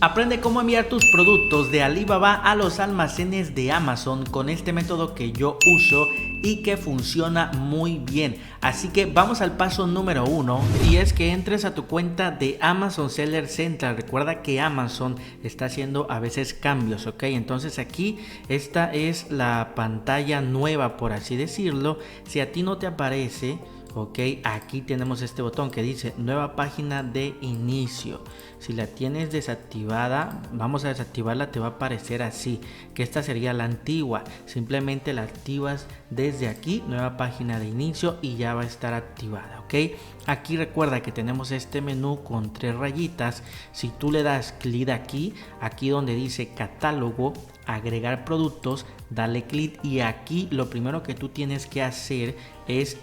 Aprende cómo enviar tus productos de Alibaba a los almacenes de Amazon con este método que yo uso y que funciona muy bien. Así que vamos al paso número 1, y es que entres a tu cuenta de Amazon Seller Central. Recuerda que Amazon está haciendo a veces cambios, ¿ok? Entonces aquí esta es la pantalla nueva, por así decirlo. Si a ti no te aparece, ok, aquí tenemos este botón que dice nueva página de inicio. Si la tienes desactivada, vamos a desactivarla, te va a aparecer así, que esta sería la antigua. Simplemente la activas desde aquí, nueva página de inicio, y ya va a estar activada, ok. Aquí recuerda que tenemos este menú con 3 rayitas. Si tú le das clic aquí donde dice catálogo, agregar productos, dale clic, y aquí lo primero que tú tienes que hacer es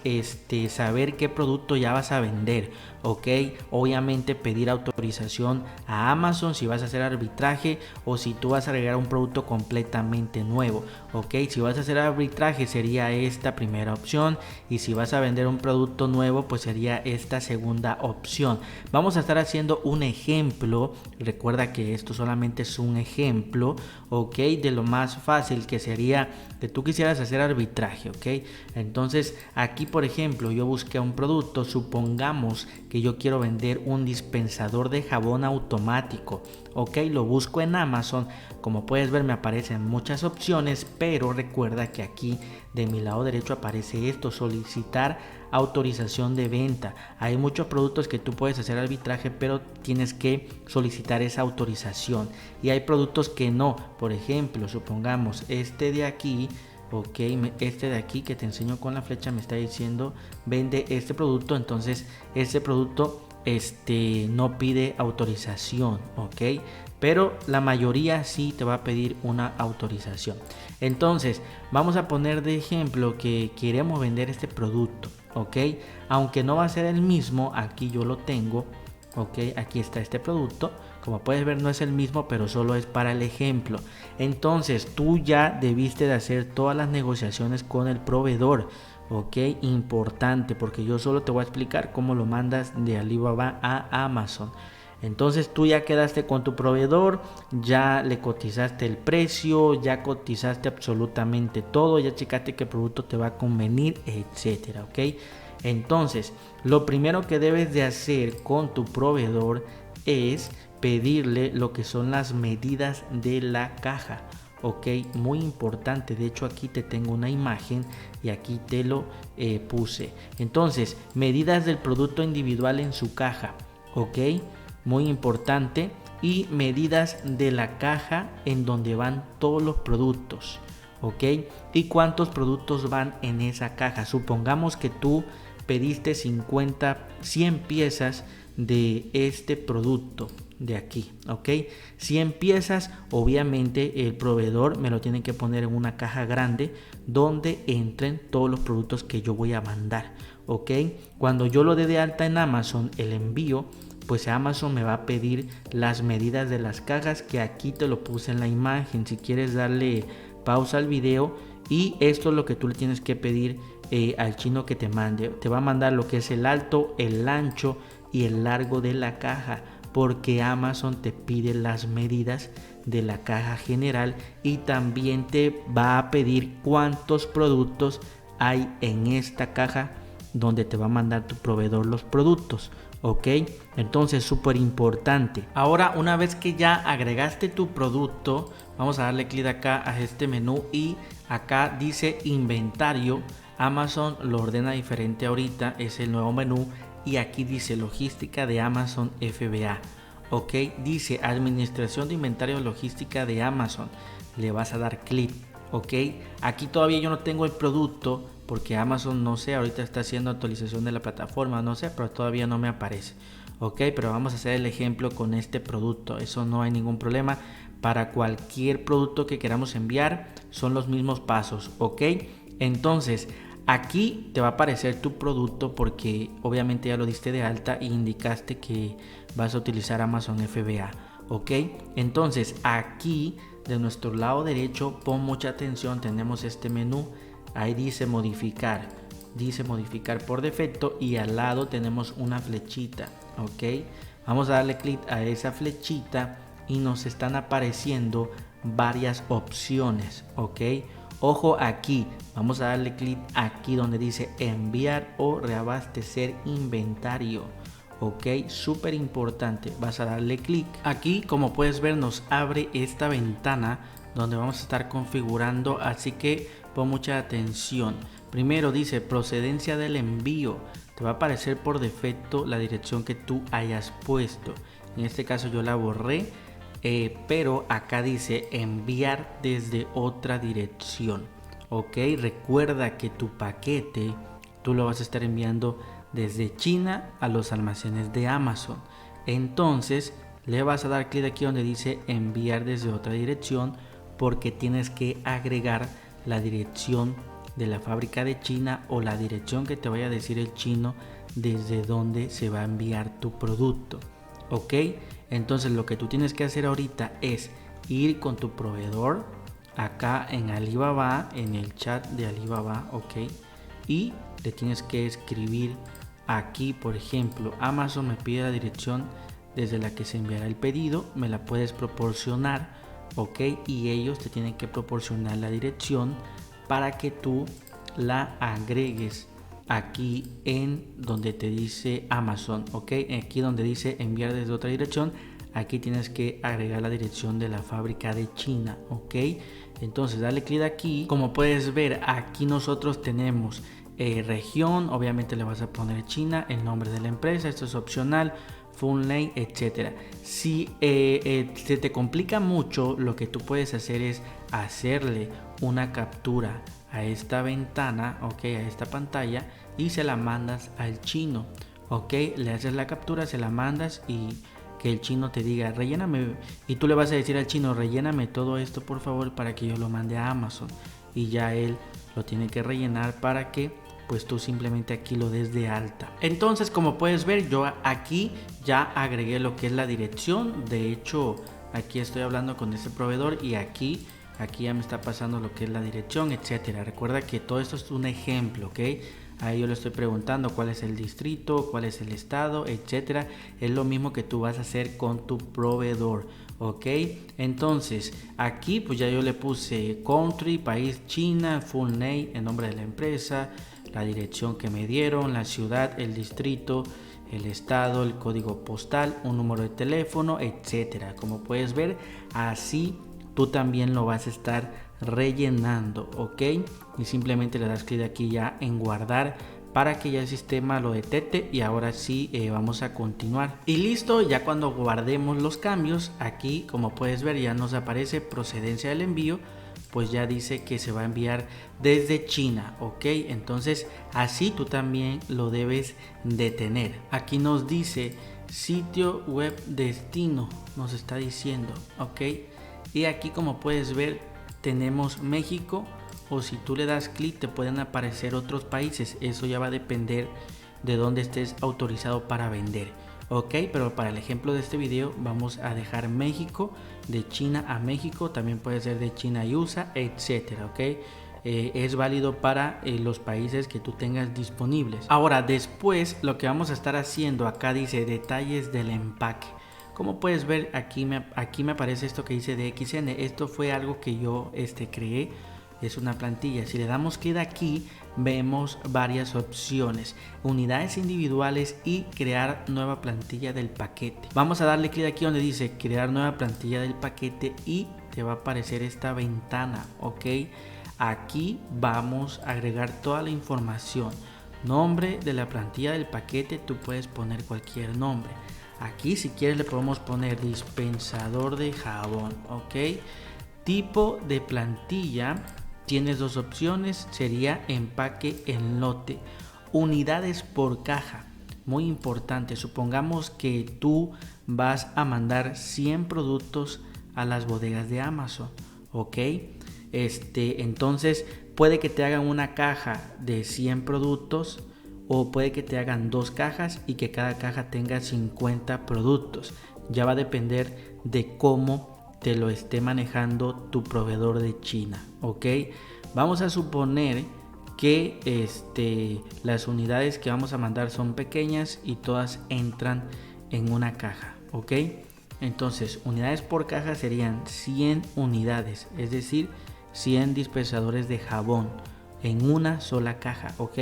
saber qué producto ya vas a vender, ok. Obviamente pedir autorización a Amazon si vas a hacer arbitraje o si tú vas a agregar un producto completamente nuevo, ok. Si vas a hacer arbitraje sería esta primera opción, y si vas a vender un producto nuevo pues sería esta segunda opción. Vamos a estar haciendo un ejemplo. Recuerda que esto solamente es un ejemplo, ok, de lo más fácil que sería que tú quisieras hacer arbitraje, ok. Entonces aquí, por ejemplo, yo busqué un producto. Supongamos que yo quiero vender un dispensador de jabón automático, ok. Lo busco en Amazon. Como puedes ver, me aparecen muchas opciones, pero recuerda que aquí de mi lado derecho aparece esto: solicitar autorización de venta. Hay muchos productos que tú puedes hacer arbitraje, pero tienes que solicitar esa autorización, y hay productos que no. Por ejemplo, supongamos este de aquí, ok, este de aquí que te enseño con la flecha me está diciendo vende este producto. Entonces este producto no pide autorización, ok, pero la mayoría sí te va a pedir una autorización. Entonces vamos a poner de ejemplo que queremos vender este producto, ok, aunque no va a ser el mismo. Aquí yo lo tengo, ok, aquí está este producto. Como puedes ver, no es el mismo, pero solo es para el ejemplo. Entonces tú ya debiste de hacer todas las negociaciones con el proveedor, ok, importante, porque yo solo te voy a explicar cómo lo mandas de Alibaba a Amazon. Entonces tú ya quedaste con tu proveedor, ya le cotizaste el precio, ya cotizaste absolutamente todo, ya checaste qué producto te va a convenir, etcétera, ok. Entonces lo primero que debes de hacer con tu proveedor es pedirle lo que son las medidas de la caja, ok, muy importante. De hecho aquí te tengo una imagen y aquí te lo puse. Entonces, medidas del producto individual en su caja, ok, muy importante, y medidas de la caja en donde van todos los productos, ok, y cuántos productos van en esa caja. Supongamos que tú pediste 100 piezas de este producto de aquí, ok, 100 piezas. Obviamente el proveedor me lo tiene que poner en una caja grande donde entren todos los productos que yo voy a mandar, ok. Cuando yo lo dé de alta en Amazon, el envío, pues Amazon me va a pedir las medidas de las cajas, que aquí te lo puse en la imagen. Si quieres darle pausa al video, y esto es lo que tú le tienes que pedir al chino que te mande. Te va a mandar lo que es el alto, el ancho y el largo de la caja, porque Amazon te pide las medidas de la caja general, y también te va a pedir cuántos productos hay en esta caja donde te va a mandar tu proveedor los productos, ok. Entonces, súper importante. Ahora, una vez que ya agregaste tu producto, vamos a darle clic acá a este menú, y acá dice inventario. Amazon lo ordena diferente ahorita, es el nuevo menú, y aquí dice logística de Amazon FBA, ok. Dice administración de inventario logística de Amazon. Le vas a dar clic, ok. Aquí todavía yo no tengo el producto porque Amazon, no sé, ahorita está haciendo actualización de la plataforma, no sé, pero todavía no me aparece, ok. Pero vamos a hacer el ejemplo con este producto. Eso no hay ningún problema. Para cualquier producto que queramos enviar son los mismos pasos, ok. Entonces aquí te va a aparecer tu producto porque obviamente ya lo diste de alta e indicaste que vas a utilizar Amazon FBA, ok. Entonces aquí de nuestro lado derecho, pon mucha atención, tenemos este menú. Ahí dice modificar por defecto, y al lado tenemos una flechita, ok. Vamos a darle clic a esa flechita y nos están apareciendo varias opciones, ¿ok? Ojo aquí, vamos a darle clic aquí donde dice enviar o reabastecer inventario. Ok, súper importante, vas a darle clic. Aquí, como puedes ver, nos abre esta ventana donde vamos a estar configurando, así que pon mucha atención. Primero dice procedencia del envío. Te va a aparecer por defecto la dirección que tú hayas puesto. En este caso yo la borré, pero acá dice enviar desde otra dirección. Ok, recuerda que tu paquete tú lo vas a estar enviando desde China a los almacenes de Amazon. Entonces le vas a dar clic aquí donde dice enviar desde otra dirección, porque tienes que agregar la dirección de la fábrica de China o la dirección que te vaya a decir el chino desde donde se va a enviar tu producto. Ok, entonces lo que tú tienes que hacer ahorita es ir con tu proveedor acá en Alibaba, en el chat de Alibaba, ok, y le tienes que escribir aquí, por ejemplo, Amazon me pide la dirección desde la que se enviará el pedido, me la puedes proporcionar, ok, y ellos te tienen que proporcionar la dirección para que tú la agregues aquí en donde te dice Amazon, ok, aquí donde dice enviar desde otra dirección, aquí tienes que agregar la dirección de la fábrica de China, ok. Entonces dale clic aquí. Como puedes ver, aquí nosotros tenemos región, obviamente le vas a poner China, el nombre de la empresa, esto es opcional, full name, etcétera. Si se te complica mucho, lo que tú puedes hacer es hacerle una captura a esta ventana, ok, a esta pantalla, y se la mandas al chino, ok, le haces la captura, se la mandas y que el chino te diga relléname, y tú le vas a decir al chino relléname todo esto por favor para que yo lo mande a Amazon, y ya él lo tiene que rellenar para que pues tú simplemente aquí lo des de alta. Entonces, como puedes ver, yo aquí ya agregué lo que es la dirección. De hecho, aquí estoy hablando con este proveedor y aquí ya me está pasando lo que es la dirección, etcétera. Recuerda que todo esto es un ejemplo, ¿ok? Ahí yo le estoy preguntando cuál es el distrito, cuál es el estado, etcétera. Es lo mismo que tú vas a hacer con tu proveedor, ¿ok? Entonces aquí pues ya yo le puse country, país China, full name, el nombre de la empresa, la dirección que me dieron, la ciudad, el distrito, el estado, el código postal, un número de teléfono, etcétera. Como puedes ver, así tú también lo vas a estar rellenando, ok, y simplemente le das clic aquí ya en guardar para que ya el sistema lo detecte. Y ahora sí, vamos a continuar y listo. Ya cuando guardemos los cambios, aquí como puedes ver ya nos aparece procedencia del envío, pues ya dice que se va a enviar desde China, ok. Entonces así tú también lo debes de tener. Aquí nos dice sitio web destino, nos está diciendo, ok. Y aquí como puedes ver tenemos México, o si tú le das clic te pueden aparecer otros países. Eso ya va a depender de dónde estés autorizado para vender, ok. Pero para el ejemplo de este video vamos a dejar México, de China a México, también puede ser de China y USA, etcétera, ok. Es válido para los países que tú tengas disponibles. Ahora después lo que vamos a estar haciendo, acá dice detalles del empaque. Como puedes ver, aquí me aparece esto que dice DXN. Esto fue algo que yo creé. Es una plantilla. Si le damos clic aquí, vemos varias opciones. Unidades individuales y crear nueva plantilla del paquete. Vamos a darle clic aquí donde dice crear nueva plantilla del paquete y te va a aparecer esta ventana, ok. Aquí vamos a agregar toda la información. Nombre de la plantilla del paquete, tú puedes poner cualquier nombre. Aquí si quieres le podemos poner dispensador de jabón, ok. Tipo de plantilla, tienes dos opciones, sería empaque en lote. Unidades por caja, muy importante. Supongamos que tú vas a mandar 100 productos a las bodegas de Amazon, ok. Entonces puede que te hagan una caja de 100 productos, o puede que te hagan dos cajas y que cada caja tenga 50 productos. Ya va a depender de cómo te lo esté manejando tu proveedor de China, ok. Vamos a suponer que las unidades que vamos a mandar son pequeñas y todas entran en una caja, ok. Entonces, unidades por caja serían 100 unidades, es decir, 100 dispensadores de jabón en una sola caja, ¿ok?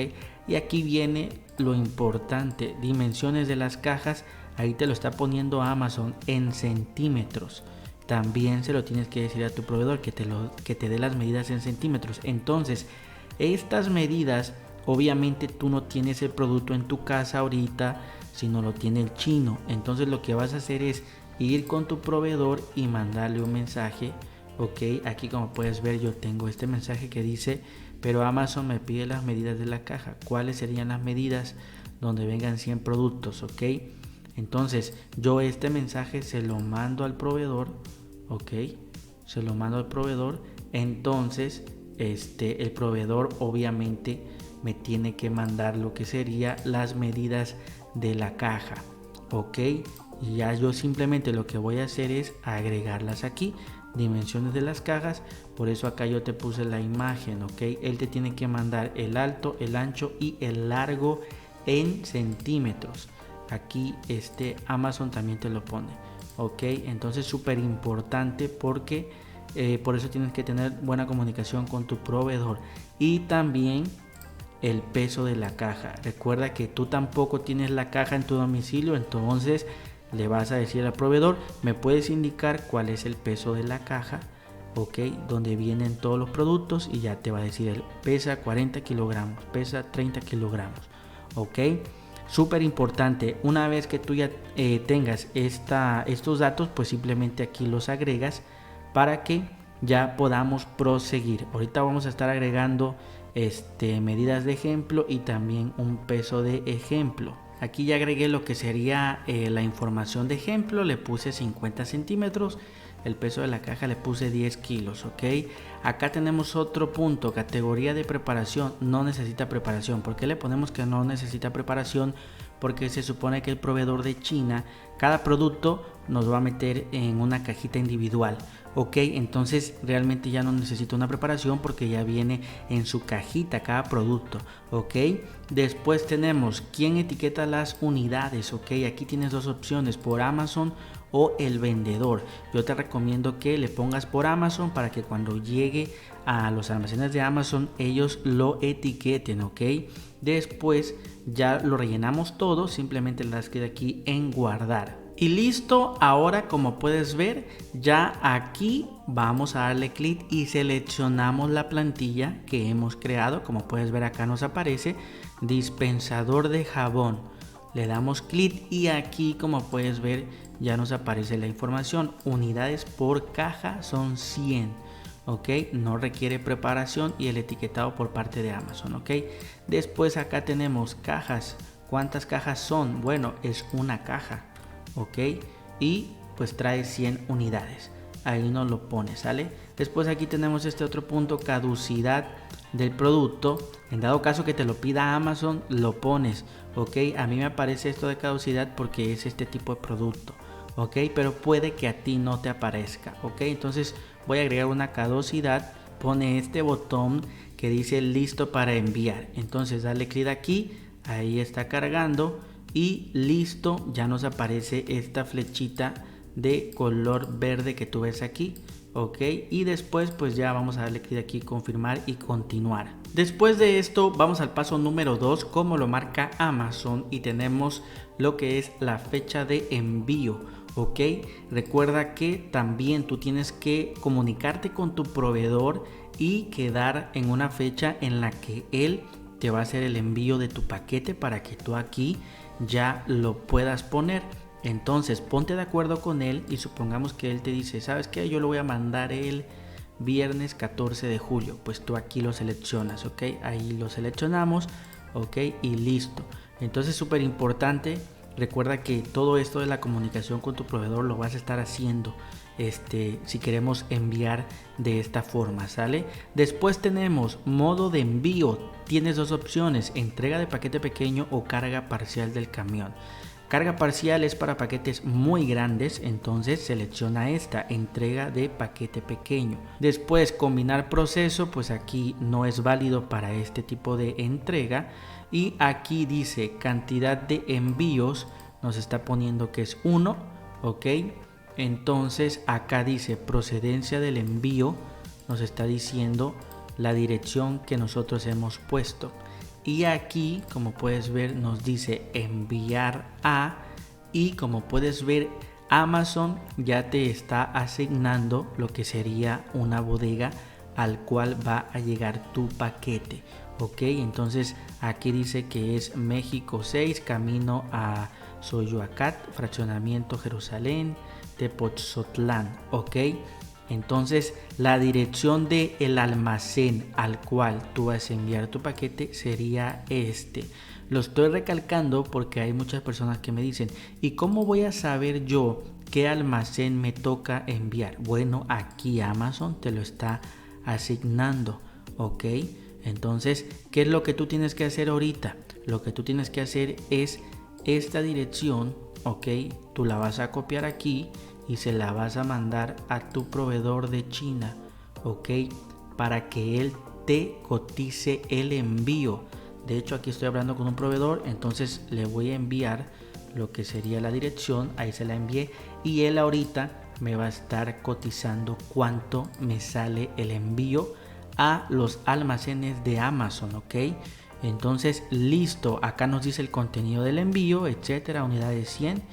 Y aquí viene lo importante, dimensiones de las cajas, ahí te lo está poniendo Amazon en centímetros. También se lo tienes que decir a tu proveedor que te dé las medidas en centímetros. Entonces, estas medidas, obviamente tú no tienes el producto en tu casa ahorita, sino lo tiene el chino. Entonces lo que vas a hacer es ir con tu proveedor y mandarle un mensaje. Ok, aquí como puedes ver yo tengo este mensaje que dice, pero Amazon me pide las medidas de la caja. ¿Cuáles serían las medidas donde vengan 100 productos? Ok, entonces yo este mensaje se lo mando al proveedor. Ok, se lo mando al proveedor. Entonces el proveedor obviamente me tiene que mandar lo que sería las medidas de la caja. Ok, y ya yo simplemente lo que voy a hacer es agregarlas aquí, dimensiones de las cajas. Por eso acá yo te puse la imagen. Ok, él te tiene que mandar el alto, el ancho y el largo en centímetros. Aquí Amazon también te lo pone. Ok, entonces súper importante porque por eso tienes que tener buena comunicación con tu proveedor. Y también el peso de la caja. Recuerda que tú tampoco tienes la caja en tu domicilio, entonces le vas a decir al proveedor, me puedes indicar cuál es el peso de la caja, ok, donde vienen todos los productos, y ya te va a decir, él pesa 40 kilogramos, pesa 30 kilogramos, ok. Súper importante, una vez que tú ya tengas estos datos, pues simplemente aquí los agregas para que ya podamos proseguir. Ahorita vamos a estar agregando medidas de ejemplo y también un peso de ejemplo. Aquí ya agregué lo que sería la información de ejemplo, le puse 50 centímetros, el peso de la caja le puse 10 kilos, ok. Acá tenemos otro punto, categoría de preparación, no necesita preparación. ¿Por qué le ponemos que no necesita preparación? Porque se supone que el proveedor de China, cada producto nos va a meter en una cajita individual, ok. Entonces realmente ya no necesita una preparación porque ya viene en su cajita cada producto, ok. Después tenemos quién etiqueta las unidades, ok. Aquí tienes dos opciones, por Amazon o el vendedor. Yo te recomiendo que le pongas por Amazon para que cuando llegue a los almacenes de Amazon ellos lo etiqueten, ok. Después ya lo rellenamos todo, simplemente le das clic aquí en guardar y listo. Ahora, como puedes ver, ya aquí vamos a darle clic y seleccionamos la plantilla que hemos creado. Como puedes ver, acá nos aparece dispensador de jabón. Le damos clic y aquí, como puedes ver, ya nos aparece la información. Unidades por caja son 100, ok. No requiere preparación y el etiquetado por parte de Amazon, ok. Después acá tenemos cajas. ¿Cuántas cajas son? Bueno, es una caja, ok, y pues trae 100 unidades. Ahí nos lo pone, ¿sale? Después aquí tenemos este otro punto, caducidad del producto. En dado caso que te lo pida Amazon, lo pones, ok. A mí me aparece esto de caducidad porque es este tipo de producto, ok, pero puede que a ti no te aparezca, ok. Entonces voy a agregar una caducidad. Pone este botón que dice listo para enviar. Entonces dale clic aquí, ahí está cargando y listo. Ya nos aparece esta flechita de color verde que tú ves aquí, ok. Y después pues ya vamos a darle clic aquí, confirmar y continuar. Después de esto vamos al paso número 2, como lo marca Amazon, y tenemos lo que es la fecha de envío, ok. Recuerda que también tú tienes que comunicarte con tu proveedor y quedar en una fecha en la que él te va a hacer el envío de tu paquete para que tú aquí ya lo puedas poner. Entonces ponte de acuerdo con él y supongamos que él te dice, ¿sabes qué? Yo lo voy a mandar el viernes 14 de julio. Pues tú aquí lo seleccionas, ok. Ahí lo seleccionamos, ok, y listo. Entonces súper importante. Recuerda que todo esto de la comunicación con tu proveedor lo vas a estar haciendo si queremos enviar de esta forma, ¿sale? Después tenemos modo de envío. Tienes dos opciones, entrega de paquete pequeño o carga parcial del camión. Carga parcial es para paquetes muy grandes, entonces selecciona esta, entrega de paquete pequeño. Después combinar proceso, pues aquí no es válido para este tipo de entrega. Y aquí dice cantidad de envíos, nos está poniendo que es 1, ok. Entonces acá dice procedencia del envío, nos está diciendo la dirección que nosotros hemos puesto. Y aquí, como puedes ver, nos dice enviar a, y como puedes ver, Amazon ya te está asignando lo que sería una bodega al cual va a llegar tu paquete. Ok, entonces aquí dice que es México 6, camino a Soyoacat, fraccionamiento Jerusalén, Tepoztlán. Ok, entonces la dirección del almacén al cual tú vas a enviar tu paquete sería este. Lo estoy recalcando porque hay muchas personas que me dicen, ¿y cómo voy a saber yo qué almacén me toca enviar? Bueno, aquí Amazon te lo está asignando, ¿ok? Entonces, ¿qué es lo que tú tienes que hacer ahorita? Lo que tú tienes que hacer es esta dirección, ¿ok? Tú la vas a copiar aquí y se la vas a mandar a tu proveedor de China, ¿ok? Para que él te cotice el envío. De hecho, aquí estoy hablando con un proveedor, entonces le voy a enviar lo que sería la dirección, ahí se la envié, y él ahorita me va a estar cotizando cuánto me sale el envío a los almacenes de Amazon, ¿ok? Entonces, listo, acá nos dice el contenido del envío, etcétera, unidades 100,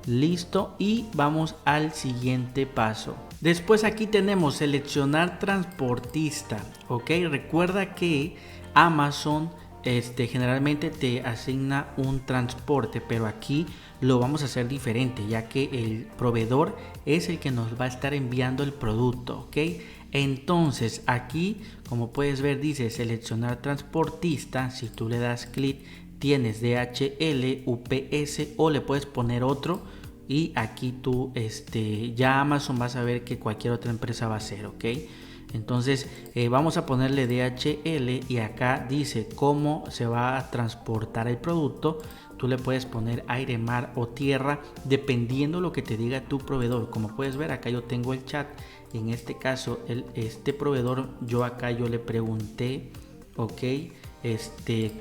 listo, y vamos al siguiente paso. Después aquí tenemos seleccionar transportista, ¿ok? Recuerda que Amazon generalmente te asigna un transporte, pero aquí lo vamos a hacer diferente, ya que el proveedor es el que nos va a estar enviando el producto, ¿ok? Entonces aquí, como puedes ver, dice seleccionar transportista. Si tú le das clic, tienes DHL, UPS, o le puedes poner otro, y aquí tú ya Amazon va a saber que cualquier otra empresa va a ser, ¿ok? Entonces vamos a ponerle DHL, y acá dice cómo se va a transportar el producto. Tú le puedes poner aire, mar o tierra, dependiendo lo que te diga tu proveedor. Como puedes ver, acá yo tengo el chat. En este caso, este proveedor, yo le pregunté, ok,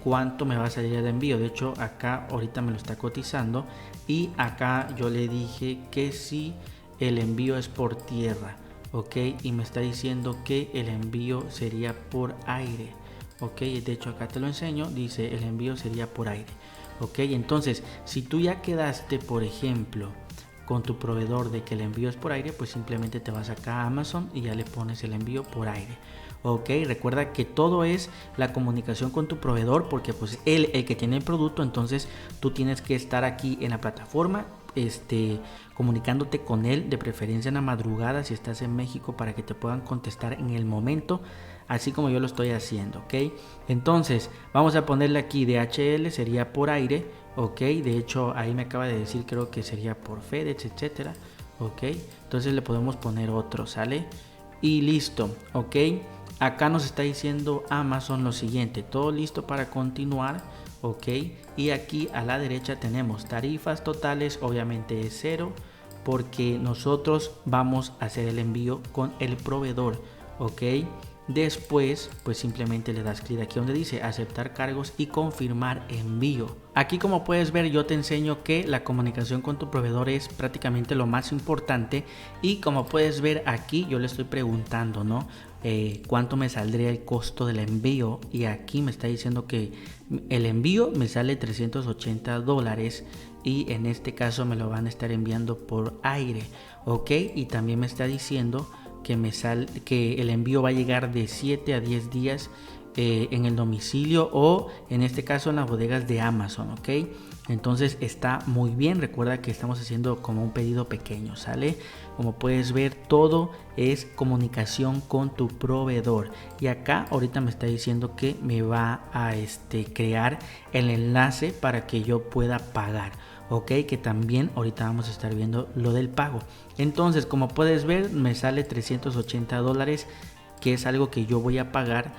cuánto me va a salir de envío. De hecho, acá ahorita me lo está cotizando, y acá yo le dije que si el envío es por tierra, ok, y me está diciendo que el envío sería por aire, ok. De hecho, acá te lo enseño, dice el envío sería por aire, ok. Entonces, si tú ya quedaste, por ejemplo, con tu proveedor de que el envío es por aire, pues simplemente te vas acá a Amazon y ya le pones el envío por aire, ok. Recuerda que todo es la comunicación con tu proveedor, porque pues él el que tiene el producto. Entonces tú tienes que estar aquí en la plataforma comunicándote con él, de preferencia en la madrugada si estás en México, para que te puedan contestar en el momento, así como yo lo estoy haciendo, ok. Entonces vamos a ponerle aquí DHL, sería por aire, ok. De hecho ahí me acaba de decir, creo que sería por FedEx, etcétera, ok. Entonces le podemos poner otro, ¿sale? Y listo, ok. Acá nos está diciendo Amazon lo siguiente: todo listo para continuar, ok. Y aquí a la derecha tenemos tarifas totales, obviamente es 0, porque nosotros vamos a hacer el envío con el proveedor, ok. Después pues simplemente le das clic aquí donde dice aceptar cargos y confirmar envío. Aquí, como puedes ver, yo te enseño que la comunicación con tu proveedor es prácticamente lo más importante, y como puedes ver aquí yo le estoy preguntando, ¿no? Cuánto me saldría el costo del envío, y aquí me está diciendo que el envío me sale $380, y en este caso me lo van a estar enviando por aire, ok. Y también me está diciendo que el envío va a llegar de 7 a 10 días en el domicilio, o en este caso en las bodegas de Amazon, ok. Entonces está muy bien. Recuerda que estamos haciendo como un pedido pequeño, ¿sale? Como puedes ver, todo es comunicación con tu proveedor. Y acá ahorita me está diciendo que me va a crear el enlace para que yo pueda pagar, ok, que también ahorita vamos a estar viendo lo del pago. Entonces, como puedes ver, me sale $380, que es algo que yo voy a pagar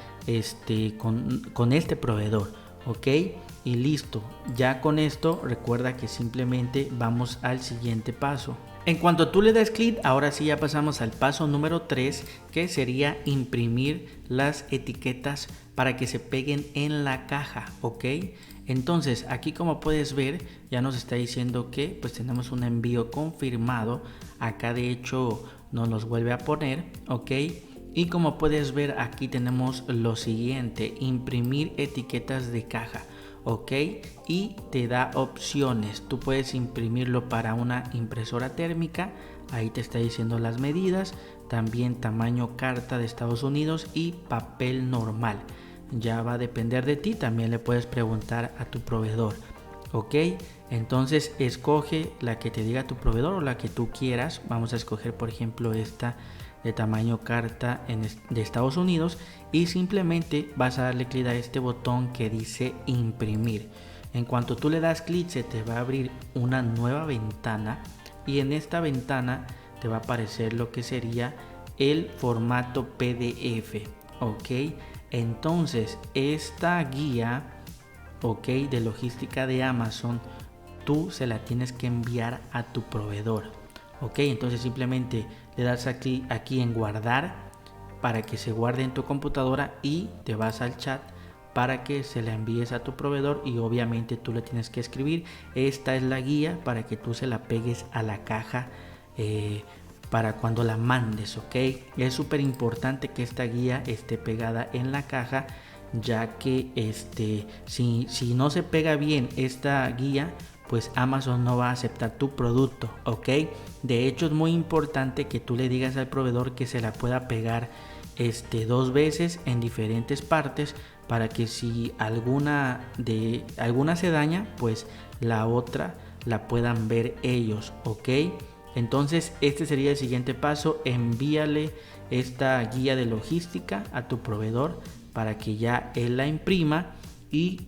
con este proveedor, ok. Y listo, ya con esto recuerda que simplemente vamos al siguiente paso. En cuanto tú le das clic, ahora sí ya pasamos al paso número 3, que sería imprimir las etiquetas para que se peguen en la caja, ok. Entonces aquí, como puedes ver, ya nos está diciendo que pues tenemos un envío confirmado Acá de hecho nos los vuelve a poner, ok. Y como puedes ver, aquí tenemos lo siguiente: imprimir etiquetas de caja, ok, y te da opciones. Tú puedes imprimirlo para una impresora térmica, ahí te está diciendo las medidas, también tamaño carta de Estados Unidos y papel normal. Ya va a depender de ti, también le puedes preguntar a tu proveedor, ok. Entonces escoge la que te diga tu proveedor o la que tú quieras. Vamos a escoger por ejemplo esta de tamaño carta de Estados Unidos, y simplemente vas a darle clic a este botón que dice imprimir. En cuanto tú le das clic, se te va a abrir una nueva ventana, y en esta ventana te va a aparecer lo que sería el formato PDF, ok. Entonces esta guía, ok, de logística de Amazon, tú se la tienes que enviar a tu proveedor, ok. Entonces simplemente le das aquí en guardar para que se guarde en tu computadora, y te vas al chat para que se la envíes a tu proveedor, y obviamente tú le tienes que escribir. Esta es la guía para que tú se la pegues a la caja para cuando la mandes, ok. Es súper importante que esta guía esté pegada en la caja, ya que si no se pega bien esta guía, pues Amazon no va a aceptar tu producto, ok. De hecho es muy importante que tú le digas al proveedor que se la pueda pegar 2 veces en diferentes partes, para que si alguna se daña, pues la otra la puedan ver ellos, ok. Entonces este sería el siguiente paso: envíale esta guía de logística a tu proveedor para que ya él la imprima, y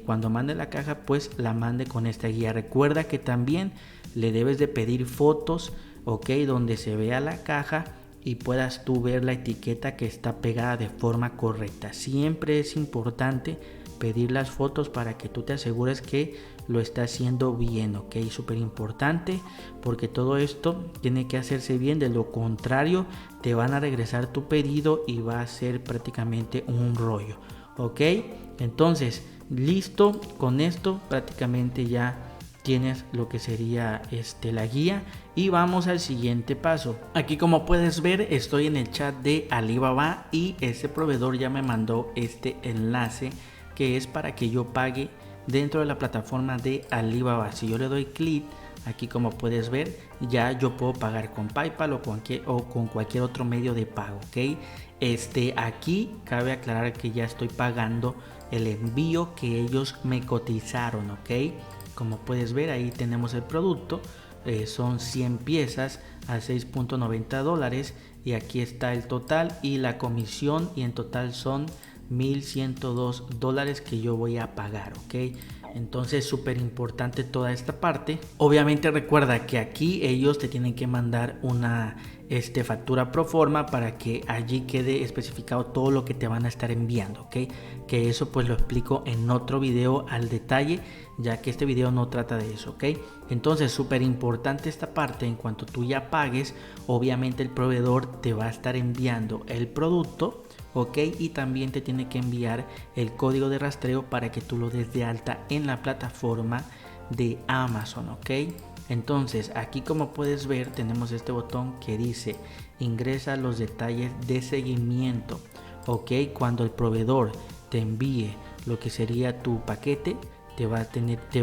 cuando mande la caja pues la mande con esta guía. Recuerda que también le debes de pedir fotos, ok, donde se vea la caja y puedas tú ver la etiqueta que está pegada de forma correcta. Siempre es importante pedir las fotos para que tú te asegures que lo está haciendo bien, ok. Súper importante, porque todo esto tiene que hacerse bien, de lo contrario te van a regresar tu pedido y va a ser prácticamente un rollo, ok. Entonces listo, con esto prácticamente ya tienes lo que sería la guía, y vamos al siguiente paso. Aquí como puedes ver estoy en el chat de Alibaba, y ese proveedor ya me mandó este enlace que es para que yo pague dentro de la plataforma de Alibaba. Si yo le doy clic aquí, como puedes ver, ya yo puedo pagar con PayPal o con cualquier otro medio de pago, ok. Aquí cabe aclarar que ya estoy pagando el envío que ellos me cotizaron, ok. Como puedes ver, ahí tenemos el producto, son 100 piezas a $6.90, y aquí está el total y la comisión, y en total son $1,102 que yo voy a pagar, ok. Entonces súper importante toda esta parte. Obviamente recuerda que aquí ellos te tienen que mandar una factura pro forma para que allí quede especificado todo lo que te van a estar enviando, ok. Que eso pues lo explico en otro video al detalle, ya que este video no trata de eso, ok. Entonces súper importante esta parte. En cuanto tú ya pagues, obviamente el proveedor te va a estar enviando el producto, ok, y también te tiene que enviar el código de rastreo para que tú lo des de alta en la plataforma de Amazon, ok. Entonces aquí como puedes ver tenemos este botón que dice ingresa los detalles de seguimiento, ok. Cuando el proveedor te envíe lo que sería tu paquete, te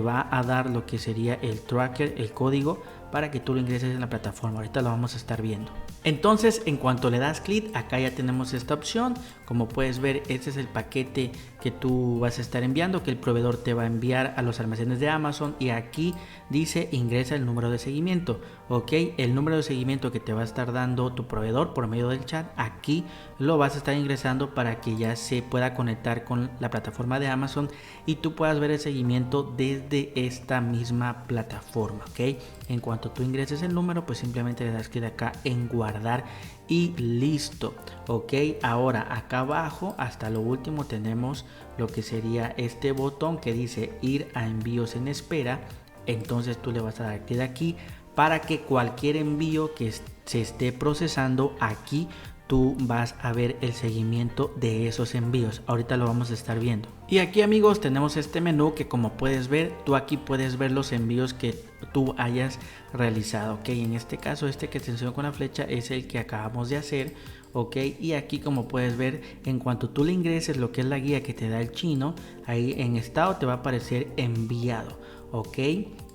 va a dar lo que sería el tracker, el código, para que tú lo ingreses en la plataforma. Ahorita lo vamos a estar viendo. Entonces en cuanto le das clic, acá ya tenemos esta opción. Como puedes ver, este es el paquete que tú vas a estar enviando, que el proveedor te va a enviar a los almacenes de Amazon, y aquí dice ingresa el número de seguimiento, ok. El número de seguimiento que te va a estar dando tu proveedor por medio del chat, aquí lo vas a estar ingresando para que ya se pueda conectar con la plataforma de Amazon y tú puedas ver el seguimiento desde esta misma plataforma, ok. En cuanto tú ingreses el número, pues simplemente le das clic acá en guardar y listo, ok. Ahora acá abajo hasta lo último tenemos lo que sería este botón que dice ir a envíos en espera. Entonces tú le vas a dar clic aquí para que cualquier envío que se esté procesando aquí tú vas a ver el seguimiento de esos envíos. Ahorita lo vamos a estar viendo. Y aquí, amigos, tenemos este menú que, como puedes ver, tú aquí puedes ver los envíos que tú hayas realizado. Ok, en este caso este que te enseño con la flecha es el que acabamos de hacer. Ok, y aquí, como puedes ver, en cuanto tú le ingreses lo que es la guía que te da el chino, ahí en estado te va a aparecer enviado. Ok,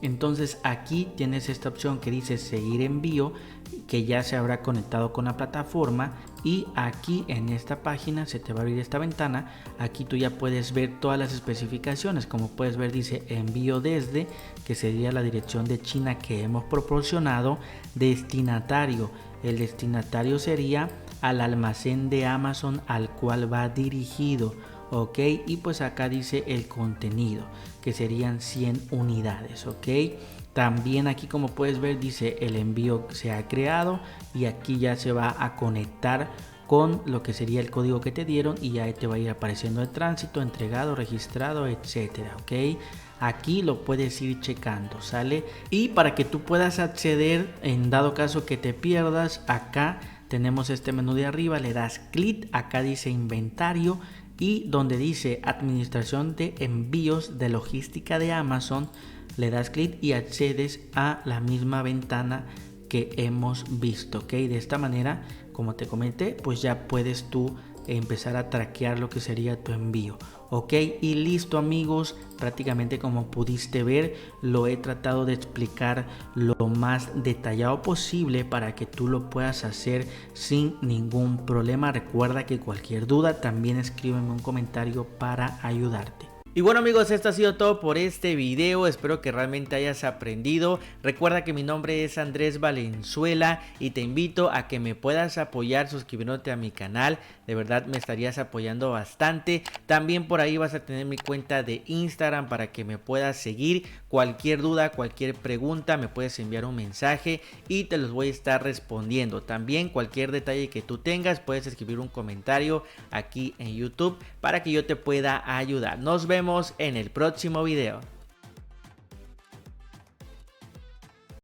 entonces aquí tienes esta opción que dice seguir envío, que ya se habrá conectado con la plataforma, y aquí en esta página se te va a abrir esta ventana. Aquí tú ya puedes ver todas las especificaciones. Como puedes ver, dice envío desde, que sería la dirección de China que hemos proporcionado. Destinatario, el destinatario sería al almacén de Amazon al cual va dirigido. Ok, y pues acá dice el contenido, que serían 100 unidades. Ok, también aquí, como puedes ver, dice el envío se ha creado, y aquí ya se va a conectar con lo que sería el código que te dieron, y ya te va a ir apareciendo el tránsito, entregado, registrado, etcétera. Ok, aquí lo puedes ir checando, ¿sale? Y para que tú puedas acceder, en dado caso que te pierdas, acá tenemos este menú de arriba, le das clic, acá dice inventario, y donde dice administración de envíos de logística de Amazon, le das clic y accedes a la misma ventana que hemos visto. Ok, de esta manera, como te comenté, pues ya puedes tú empezar a traquear lo que sería tu envío. Ok, y listo, amigos, prácticamente como pudiste ver, lo he tratado de explicar lo más detallado posible para que tú lo puedas hacer sin ningún problema. Recuerda que cualquier duda también escríbeme un comentario para ayudarte. Y bueno, amigos, esto ha sido todo por este video. Espero que realmente hayas aprendido. Recuerda que mi nombre es Andrés Valenzuela y te invito a que me puedas apoyar suscribiéndote a mi canal. De verdad me estarías apoyando bastante. También por ahí vas a tener mi cuenta de Instagram para que me puedas seguir. Cualquier duda, cualquier pregunta, me puedes enviar un mensaje y te los voy a estar respondiendo. También cualquier detalle que tú tengas, puedes escribir un comentario aquí en YouTube para que yo te pueda ayudar. Nos vemos en el próximo video.